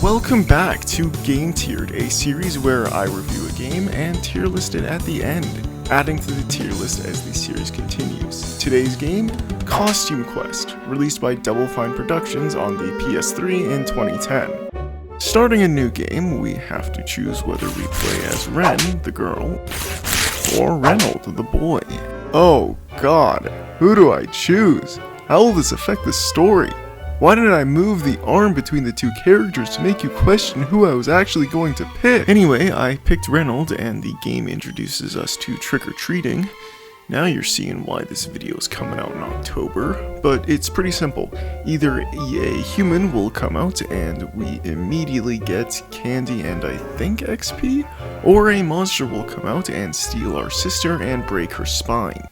Welcome back to Game Tiered, a series where I review a game and tier list it at the end, adding to the tier list as the series continues. Today's game, Costume Quest, released by Double Fine Productions on the PS3 in 2010. Starting a new game, we have to choose whether we play as Ren, the girl, or Reynold, the boy. Oh god, who do I choose? How will this affect the story? Why did I move the arm between the two characters to make you question who I was actually going to pick? Anyway, I picked Reynold, and the game introduces us to trick-or-treating. Now you're seeing why this video is coming out in October, but it's pretty simple. Either a human will come out and we immediately get candy and I think XP, or a monster will come out and steal our sister and break her spine.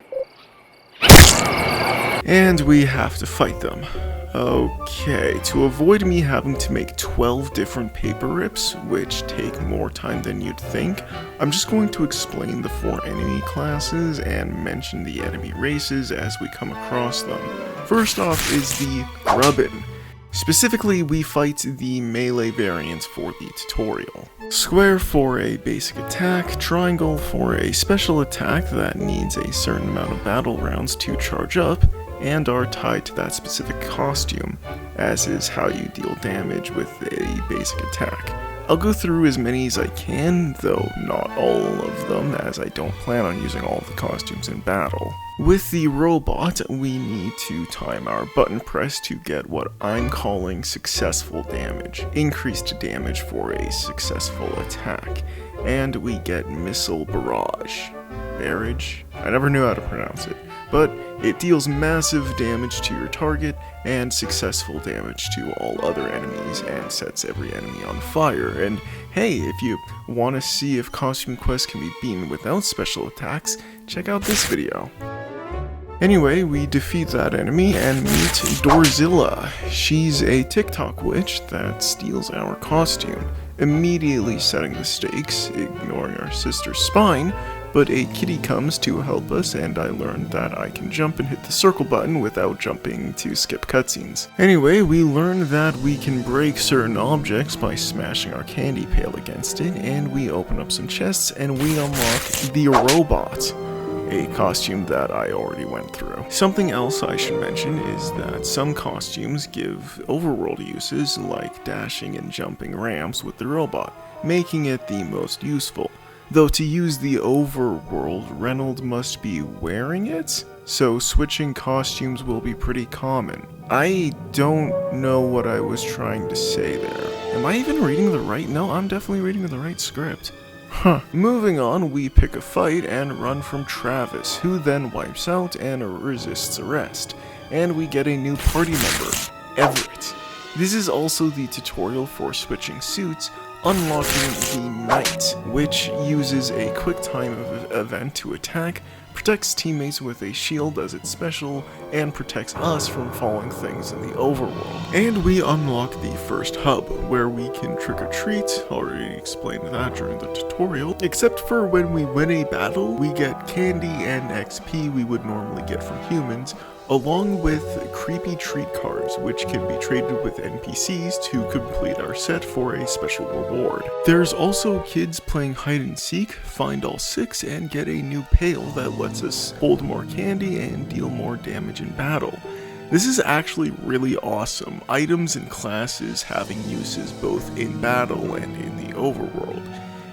And we have to fight them. Okay, to avoid me having to make 12 different paper rips, which take more time than you'd think, I'm just going to explain the 4 enemy classes and mention the enemy races as we come across them. First off is the Grubbin. Specifically, we fight the melee variants for the tutorial. Square for a basic attack, triangle for a special attack that needs a certain amount of battle rounds to charge up, and are tied to that specific costume, as is how you deal damage with a basic attack. I'll go through as many as I can, though not all of them, as I don't plan on using all of the costumes in battle. With the robot, we need to time our button press to get what I'm calling successful damage, increased damage for a successful attack, and we get missile barrage. Barrage? I never knew how to pronounce it, but it deals massive damage to your target and successful damage to all other enemies and sets every enemy on fire. And hey, if you want to see if Costume Quest can be beaten without special attacks, check out this video. Anyway, we defeat that enemy and meet Dorzilla. She's a TikTok witch that steals our costume, immediately setting the stakes, ignoring our sister's spine. But a kitty comes to help us, and I learned that I can jump and hit the circle button without jumping to skip cutscenes. Anyway, we learn that we can break certain objects by smashing our candy pail against it, and we open up some chests and we unlock the robot, a costume that I already went through. Something else I should mention is that some costumes give overworld uses like dashing and jumping ramps with the robot, making it the most useful. Though to use the overworld, Reynold must be wearing it, so switching costumes will be pretty common. I don't know what I was trying to say there. Am I even reading the right? No, I'm definitely reading the right script. Huh. Moving on, we pick a fight and run from Travis, who then wipes out and resists arrest. And we get a new party member, Everett. This is also the tutorial for switching suits, unlocking the Knight, which uses a quick time event to attack, protects teammates with a shield as its special, and protects us from falling things in the overworld. And we unlock the first hub, where we can trick-or-treat, already explained that during the tutorial, except for when we win a battle, we get candy and XP we would normally get from humans, along with creepy treat cards, which can be traded with NPCs to complete our set for a special reward. There's also kids playing hide and seek, find all 6, and get a new pail that lets us hold more candy and deal more damage in battle. This is actually really awesome, items and classes having uses both in battle and in the overworld.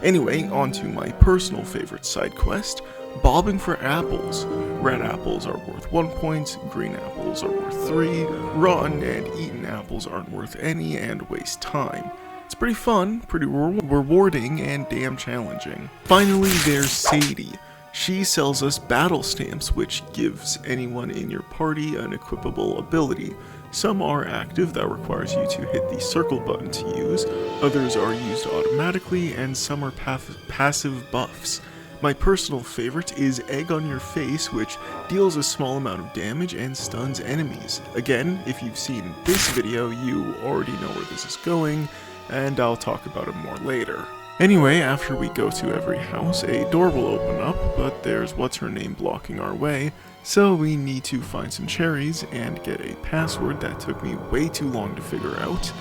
Anyway, on to my personal favorite side quest, bobbing for apples. Red apples are worth 1 point, green apples are worth 3, rotten and eaten apples aren't worth any and waste time. It's pretty fun, pretty rewarding, and damn challenging. Finally, there's Sadie. She sells us battle stamps, which gives anyone in your party an equipable ability. Some are active, that requires you to hit the circle button to use, others are used automatically, and some are passive buffs. My personal favorite is Egg on Your Face, which deals a small amount of damage and stuns enemies. Again, if you've seen this video, you already know where this is going, and I'll talk about it more later. Anyway, after we go to every house, a door will open up, but there's what's-her-name blocking our way, so we need to find some cherries and get a password that took me way too long to figure out.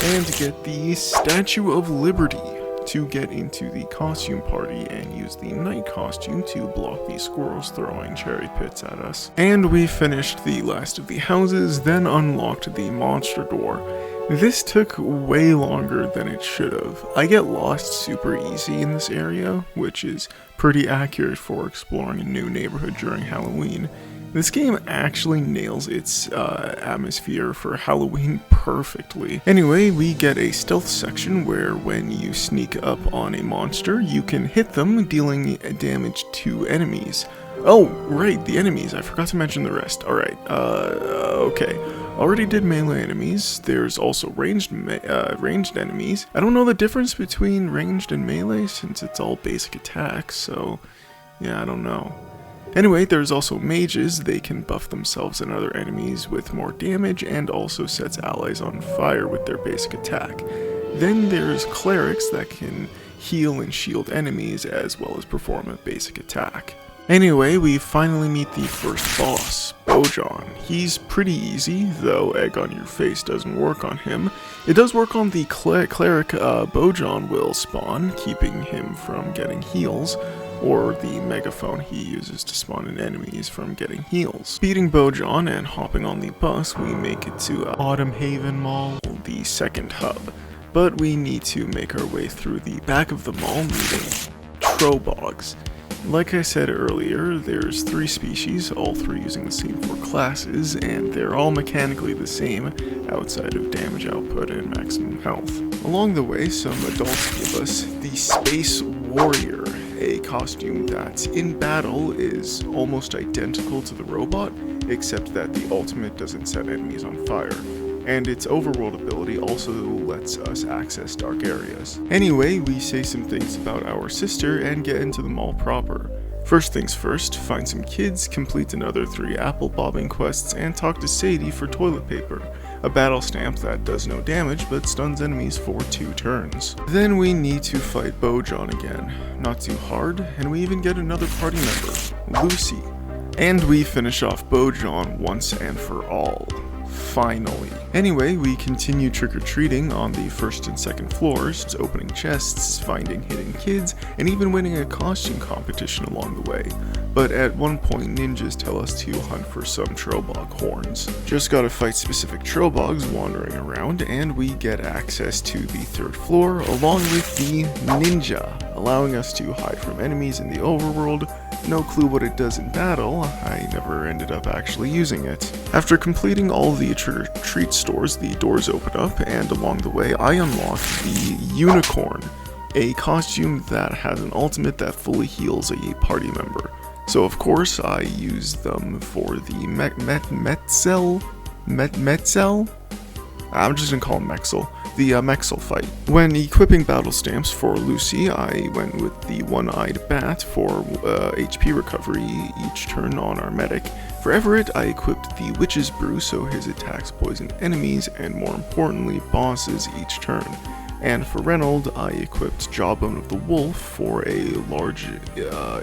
and get the Statue of Liberty to get into the costume party and use the night costume to block the squirrels throwing cherry pits at us. And we finished the last of the houses, then unlocked the monster door. This took way longer than it should have. I get lost super easy in this area, which is pretty accurate for exploring a new neighborhood during Halloween. This game actually nails its atmosphere for Halloween perfectly. Anyway, we get a stealth section where when you sneak up on a monster, you can hit them, dealing damage to enemies. Oh, right, the enemies. I forgot to mention the rest. Alright, okay. Already did melee enemies. There's also ranged enemies. I don't know the difference between ranged and melee since it's all basic attacks, so yeah, I don't know. Anyway, there's also mages. They can buff themselves and other enemies with more damage and also sets allies on fire with their basic attack. Then there's clerics that can heal and shield enemies as well as perform a basic attack. Anyway, we finally meet the first boss, Bojan. He's pretty easy, though egg on your face doesn't work on him. It does work on the cleric. Bojan will spawn, keeping him from getting heals, or the megaphone he uses to spawn in enemies from getting heals. Beating Bojan and hopping on the bus, we make it to Autumn Haven Mall, the second hub. But we need to make our way through the back of the mall, meeting Trobogs. Like I said earlier, there's 3 species, all 3 using the same 4 classes, and they're all mechanically the same, outside of damage output and maximum health. Along the way, some adults give us the Space Warrior, a costume that, in battle, is almost identical to the robot, except that the ultimate doesn't set enemies on fire. And its overworld ability also lets us access dark areas. Anyway, we say some things about our sister and get into the mall proper. First things first, find some kids, complete another 3 apple bobbing quests, and talk to Sadie for toilet paper, a battle stamp that does no damage but stuns enemies for 2 turns. Then we need to fight Bojan again, not too hard, and we even get another party member, Lucy. And we finish off Bojan once and for all. Finally. Anyway, we continue trick-or-treating on the first and second floors, opening chests, finding hidden kids, and even winning a costume competition along the way. But at one point, ninjas tell us to hunt for some Trobog horns. Just gotta fight specific Trobogs wandering around, and we get access to the 3rd floor, along with the ninja, allowing us to hide from enemies in the overworld. No clue what it does in battle, I never ended up actually using it. After completing all the trick-or-treat stores, the doors open up, and along the way I unlocked the Unicorn, a costume that has an ultimate that fully heals a party member. So of course I used them for the Metzel? I'm just gonna call him Mexel. The Mexel fight. When equipping battle stamps for Lucy, I went with the one-eyed bat for HP recovery each turn on our medic. For Everett, I equipped the Witch's Brew so his attacks poison enemies and more importantly bosses each turn. And for Reynold, I equipped Jawbone of the Wolf for a large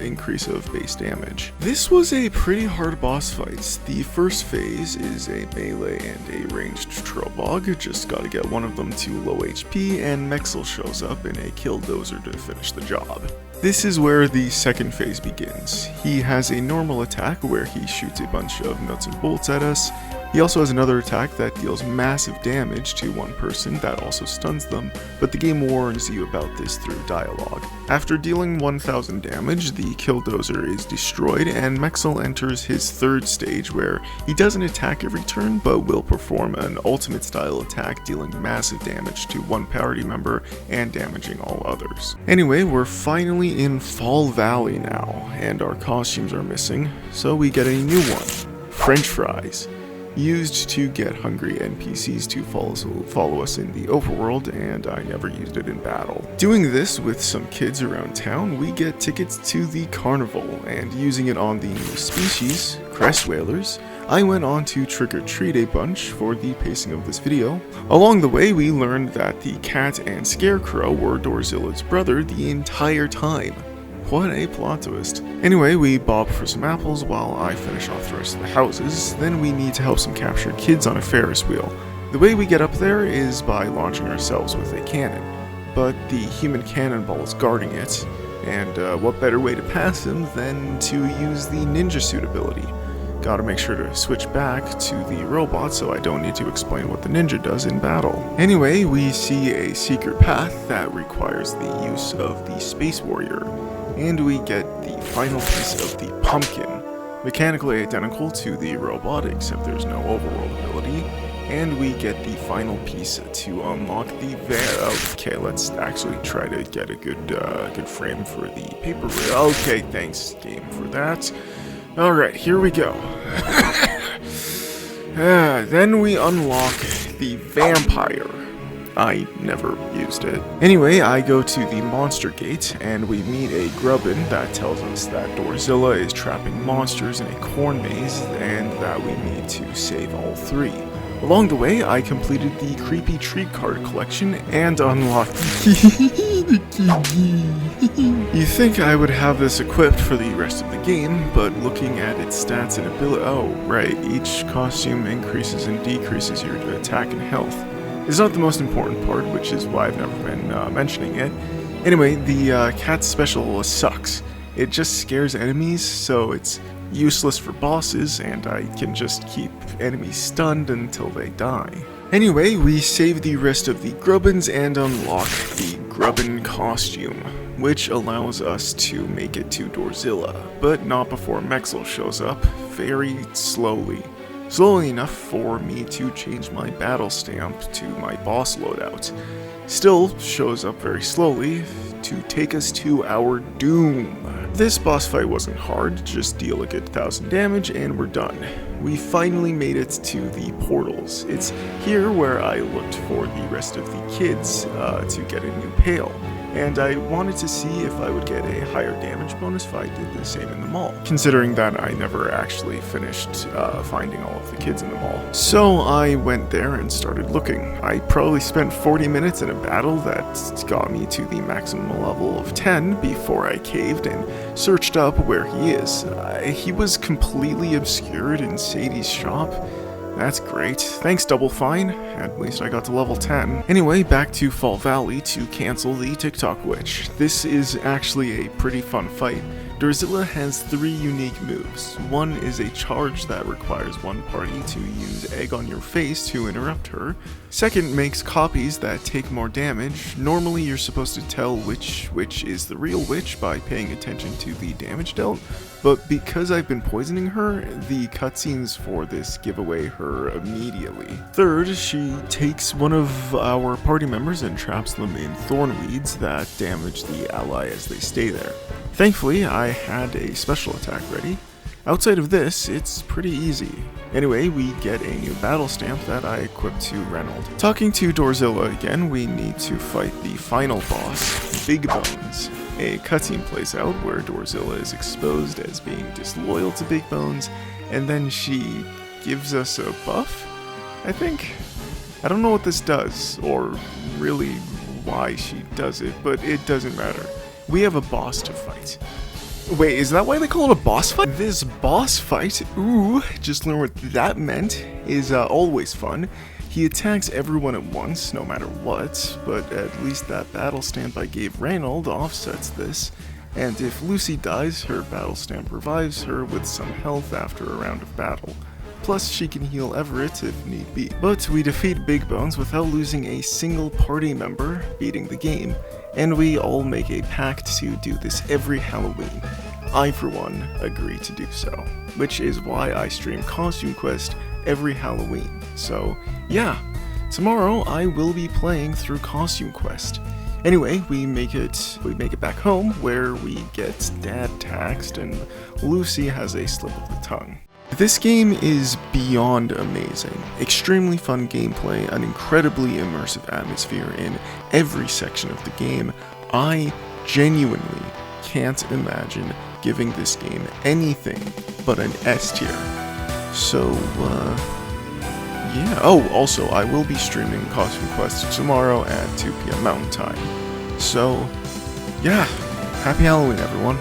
increase of base damage. This was a pretty hard boss fight. The first phase is a melee and a ranged Trobog, just gotta get one of them to low HP, and Mexel shows up in a Killdozer to finish the job. This is where the second phase begins. He has a normal attack where he shoots a bunch of nuts and bolts at us. He also has another attack that deals massive damage to one person that also stuns them, but the game warns you about this through dialogue. After dealing 1000 damage, the Killdozer is destroyed and Mexel enters his 3rd stage where he doesn't attack every turn but will perform an ultimate style attack dealing massive damage to one party member and damaging all others. Anyway, we're finally in Fall Valley now, and our costumes are missing, so we get a new one, French fries. Used to get hungry NPCs to follow us in the overworld, and I never used it in battle. Doing this with some kids around town, we get tickets to the carnival, and using it on the new species, crest whalers, I went on to trick-or-treat a bunch for the pacing of this video. Along the way, we learned that the cat and scarecrow were Dorzilla's brother the entire time. What a plot twist. Anyway, we bob for some apples while I finish off the rest of the houses, then we need to help some captured kids on a Ferris wheel. The way we get up there is by launching ourselves with a cannon, but the human cannonball is guarding it, and what better way to pass him than to use the ninja suit ability. Gotta make sure to switch back to the robot so I don't need to explain what the ninja does in battle. Anyway, we see a secret path that requires the use of the Space Warrior, and we get the final piece of the pumpkin, mechanically identical to the robot except there's no overworld ability, and we get the final piece to unlock the okay, let's actually try to get a good frame for the paper. Okay, thanks game for that. Alright, here we go. Then we unlock the vampire. I never used it. Anyway, I go to the monster gate, and we meet a grubbin that tells us that Dorzilla is trapping monsters in a corn maze, and that we need to save all 3. Along the way, I completed the creepy treat card collection and unlocked the key. You think I would have this equipped for the rest of the game, but looking at its stats and ability— oh, right, each costume increases and decreases your attack and health. It's not the most important part, which is why I've never been mentioning it. Anyway, the cat's special sucks. It just scares enemies, so it's useless for bosses, and I can just keep enemies stunned until they die. Anyway, we save the rest of the grubbins and unlock the grubbin costume, which allows us to make it to Dorzilla, but not before MedEvil shows up, very slowly. Slowly enough for me to change my battle stamp to my boss loadout. Still shows up very slowly to take us to our doom. This boss fight wasn't hard, just deal a good 1,000 damage and we're done. We finally made it to the portals. It's here where I looked for the rest of the kids to get a new pail. And I wanted to see if I would get a higher damage bonus if I did the same in the mall, considering that I never actually finished finding all of the kids in the mall. So I went there and started looking. I probably spent 40 minutes in a battle that got me to the maximum level of 10 before I caved and searched up where he is. He was completely obscured in Sadie's shop. That's great. Thanks, Double Fine. At least I got to level 10. Anyway, back to Fall Valley to cancel the TikTok witch. This is actually a pretty fun fight. Dorzilla has 3 unique moves. One is a charge that requires one party to use egg on your face to interrupt her. Second makes copies that take more damage. Normally you're supposed to tell which witch is the real witch by paying attention to the damage dealt, but because I've been poisoning her, the cutscenes for this give away her immediately. Third, she takes one of our party members and traps them in thornweeds that damage the ally as they stay there. Thankfully, I had a special attack ready. Outside of this, it's pretty easy. Anyway, we get a new battle stamp that I equipped to Reynold. Talking to Dorzilla again, we need to fight the final boss, Big Bones. A cutscene plays out where Dorzilla is exposed as being disloyal to Big Bones, and then she gives us a buff, I think? I don't know what this does, or really why she does it, but it doesn't matter. We have a boss to fight. Wait, is that why they call it a boss fight? This boss fight, ooh, just learned what that meant, is always fun. He attacks everyone at once, no matter what, but at least that battle stamp I gave Reynold offsets this, and if Lucy dies, her battle stamp revives her with some health after a round of battle. Plus, she can heal Everett if need be. But we defeat Big Bones without losing a single party member, beating the game, and we all make a pact to do this every Halloween. I, for one, agree to do so, which is why I stream Costume Quest every Halloween. So, yeah, tomorrow I will be playing through Costume Quest. Anyway, we make it back home, where we get Dad taxed and Lucy has a slip of the tongue. This game is beyond amazing. Extremely fun gameplay, an incredibly immersive atmosphere in every section of the game. I genuinely can't imagine giving this game anything but an S tier. So, yeah. Oh, also, I will be streaming Costume Quest tomorrow at 2 p.m. Mountain Time. So, yeah. Happy Halloween, everyone.